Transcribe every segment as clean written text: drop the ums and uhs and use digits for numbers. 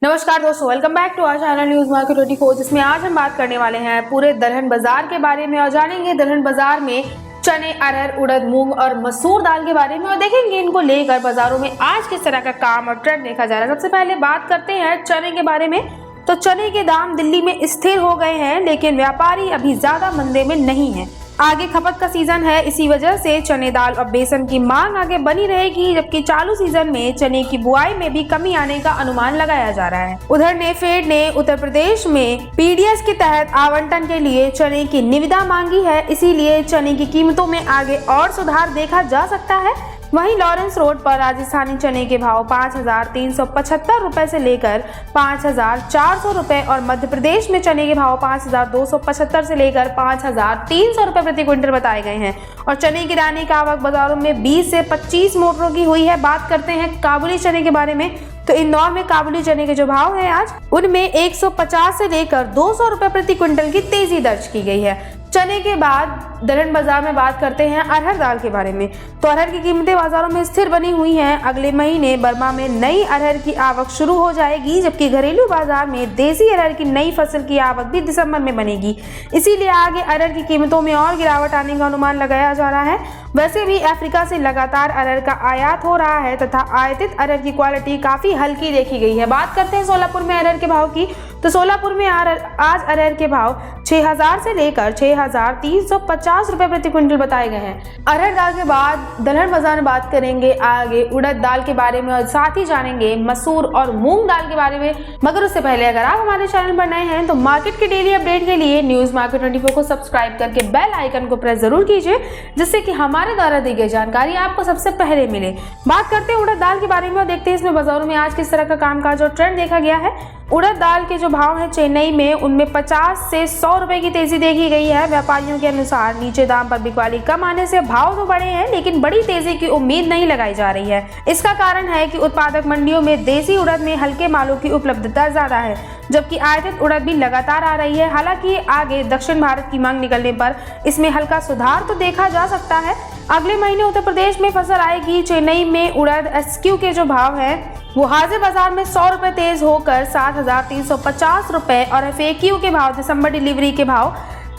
नमस्कार दोस्तों, welcome back to our channel news market 24, जिसमें आज हम बात करने वाले हैं पूरे दलहन बाजार के बारे में और जानेंगे दलहन बाजार में चने, अरहर, उड़द, मूंग और मसूर दाल के बारे में और देखेंगे इनको लेकर बाजारों में आज किस तरह का काम और ट्रेंड देखा जा रहा है। सबसे पहले बात करते हैं चने के बारे में। तो चने के दाम दिल्ली में स्थिर हो गए हैं, लेकिन व्यापारी अभी ज्यादा मंदे में नहीं है। आगे खपत का सीजन है, इसी वजह से चने, दाल और बेसन की मांग आगे बनी रहेगी, जबकि चालू सीजन में चने की बुआई में भी कमी आने का अनुमान लगाया जा रहा है। उधर नेफेड ने उत्तर प्रदेश में पीडीएस के तहत आवंटन के लिए चने की निविदा मांगी है, इसीलिए चने की कीमतों में आगे और सुधार देखा जा सकता है। वहीं लॉरेंस रोड पर राजस्थानी चने के भाव 5,375 रुपए से लेकर 5,400 रुपए और मध्य प्रदेश में चने के भाव 5,275 से लेकर 5,300 रुपए प्रति क्विंटल बताए गए हैं। और चने की दाने की आवक बाजारों में 20 से 25 मोटरों की हुई है। बात करते हैं काबुली चने के बारे में। तो इंदौर में काबुली चने के जो भाव है आज, उनमें 150 से लेकर 200 रुपए प्रति क्विंटल की तेजी दर्ज की गई है। चने के बाद दलहन बाजार में बात करते हैं अरहर दाल के बारे में। तो अरहर की कीमतें बाजारों में स्थिर बनी हुई हैं। अगले महीने बर्मा में नई अरहर की आवक शुरू हो जाएगी, जबकि घरेलू बाजार में देसी अरहर की नई फसल की आवक भी दिसंबर में बनेगी। इसीलिए आगे अरहर की कीमतों में और गिरावट आने का अनुमान लगाया जा रहा है। वैसे भी अफ्रीका से लगातार अरहर का आयात हो रहा है तथा आयातित अरहर की क्वालिटी काफी हल्की देखी गई है। बात करते हैं सोलापुर में अरहर के भाव की। तो सोलापुर में आज अरहर के भाव 6,000 से लेकर 6,350 रुपए प्रति क्विंटल बताए गए हैं। अरहर दाल के बाद दलहन बाजार में बात करेंगे आगे उड़द दाल के बारे में और साथ ही जानेंगे मसूर और मूंग दाल के बारे में। मगर उससे पहले अगर आप हमारे चैनल पर नए हैं तो मार्केट के डेली अपडेट के लिए न्यूज मार्केट 24 को सब्सक्राइब करके बेल आइकन को प्रेस जरूर कीजिए, जिससे कि हमारे द्वारा दी गई जानकारी आपको सबसे पहले मिले। बात करते हैं उड़द दाल के बारे में और देखते हैं इसमें बाजारों में आज किस तरह का कामकाज और ट्रेंड देखा गया है। उड़द दाल के जो भाव है चेन्नई में, उनमें 50 से 100 रुपए की तेजी देखी गई है। व्यापारियों के अनुसार नीचे दाम पर बिकवाली कम आने से भाव तो बढ़े हैं, लेकिन बड़ी तेजी की उम्मीद नहीं लगाई जा रही है। इसका कारण है कि उत्पादक मंडियों में देसी उड़द में हल्के मालों की उपलब्धता ज्यादा है, जबकि आयातित उड़द भी लगातार आ रही है। हालांकि आगे दक्षिण भारत की मांग निकलने पर इसमें हल्का सुधार तो देखा जा सकता है। अगले महीने उत्तर प्रदेश में फसल आएगी। चेन्नई में उड़द एसक्यू के जो भाव है वो हाजिर बाजार में 100 रुपए तेज होकर 7,350 रुपए और एफएक्यू के भाव दिसंबर डिलीवरी के भाव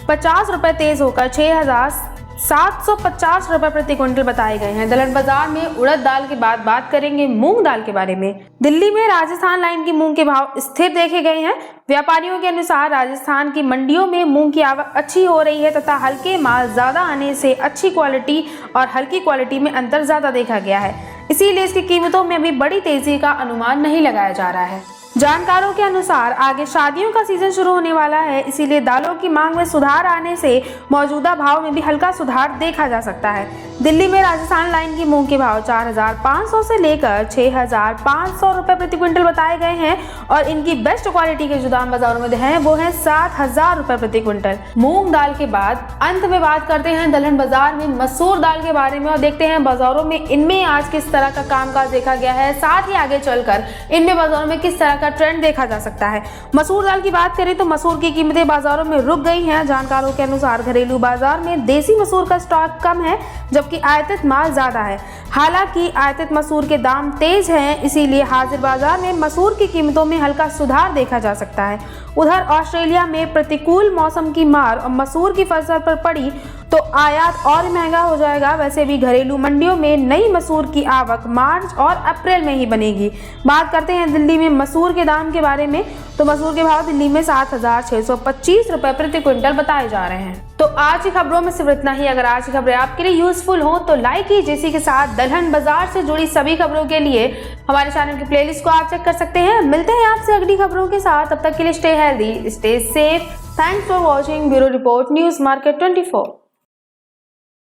50 रुपए तेज होकर 6,750 रुपए प्रति क्विंटल बताए गए हैं। दलहन बाजार में उड़द दाल के बाद बात करेंगे मूंग दाल के बारे में। दिल्ली में राजस्थान लाइन की मूंग के भाव स्थिर देखे गए हैं। व्यापारियों के अनुसार राजस्थान की मंडियों में मूंग की आवक अच्छी हो रही है तथा हल्के माल ज्यादा आने से अच्छी क्वालिटी और हल्की क्वालिटी में अंतर ज्यादा देखा गया है। इसीलिए इसकी कीमतों में अभी बड़ी तेजी का अनुमान नहीं लगाया जा रहा है। जानकारों के अनुसार आगे शादियों का सीजन शुरू होने वाला है, इसीलिए दालों की मांग में सुधार आने से मौजूदा भाव में भी हल्का सुधार देखा जा सकता है। दिल्ली में राजस्थान लाइन की मूंग के भाव 4,500 से लेकर 6,500 रुपए प्रति क्विंटल बताए गए हैं और इनकी बेस्ट क्वालिटी के जो दाम बाजारों में हैं वो है 7,000 रुपए प्रति क्विंटल। मूंग दाल के बाद अंत में बात करते हैं दलहन बाजार में मसूर दाल के बारे में और देखते हैं बाजारों में इनमें आज किस तरह का कामकाज देखा गया है, साथ ही आगे चलकर इनमें बाजारों में किस तरह का ट्रेंड देखा जा सकता है। मसूर दाल की बात करें तो मसूर की कीमतें बाजारों में रुक गई हैं। जानकारों के अनुसार घरेलू बाजार में देसी मसूर का स्टॉक कम है, जबकि आयातित माल ज्यादा है। हालांकि आयातित मसूर के दाम तेज हैं, इसीलिए हाजिर बाजार में मसूर की कीमतों में हल्का सुधार देखा जा सकता है। उधर ऑस्ट्रेलिया में प्रतिकूल मौसम की मार और मसूर की फसल पर पड़ी तो आयात और महंगा हो जाएगा। वैसे भी घरेलू मंडियों में नई मसूर की आवक मार्च और अप्रैल में ही बनेगी। बात करते हैं दिल्ली में मसूर के दाम के बारे में। तो मसूर के भाव दिल्ली में 7,625 रुपए प्रति क्विंटल बताए जा रहे हैं। तो आज की खबरों में सिर्फ इतना ही। अगर आज की खबरें आपके लिए यूजफुल हो तो लाइक कीजिए। इसी के साथ दलहन बाजार से जुड़ी सभी खबरों के लिए हमारे चैनल की प्लेलिस्ट को आप चेक कर सकते हैं। मिलते हैं आपसे अगली खबरों के साथ, तब तक के लिए stay healthy, stay safe. Thanks for watching. Bureau report, news market 24।